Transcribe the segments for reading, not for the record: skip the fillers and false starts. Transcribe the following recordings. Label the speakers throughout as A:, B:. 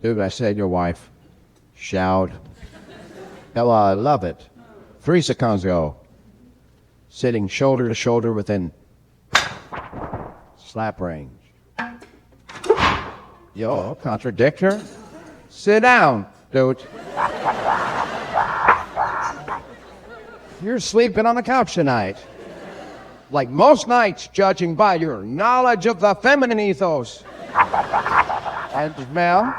A: Do what I say to your wife. Shout. Hell, I love it. 3 seconds ago. Sitting shoulder to shoulder within slap range. Yo, contradictor. Sit down, dude. You're sleeping on the couch tonight. Like most nights, judging by your knowledge of the feminine ethos. And smell.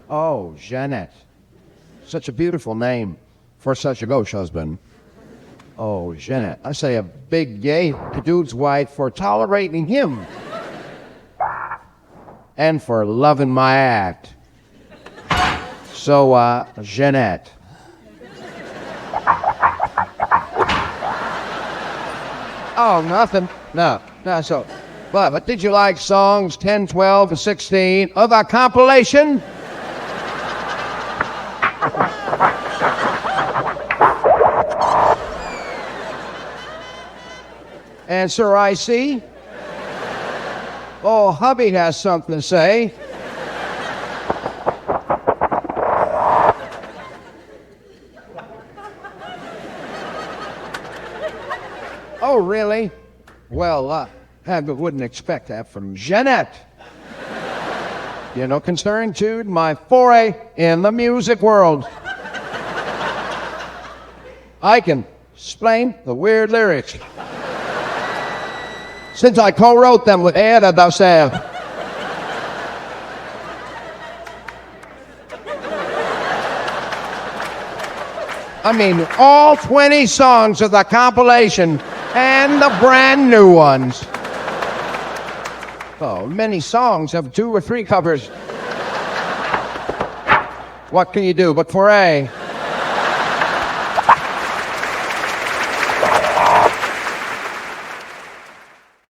A: Oh, Jeanette. Such a beautiful name for such a gauche husband. Oh, Jeanette. I say a big yay to dude's wife for tolerating him. And for loving my act. So, Jeanette. Oh, nothing. No, so. But did you like songs 10, 12, and 16 of a compilation? Answer I see. Oh, hubby has something to say. Oh, really? Well, I wouldn't expect that from Jeanette. You know, concerning to my foray in the music world. I can explain the weird lyrics. Since I co-wrote them with Ada Dossev. I mean, all 20 songs of the compilation and the brand new ones. Oh, many songs have 2 or 3 covers. What can you do but foray?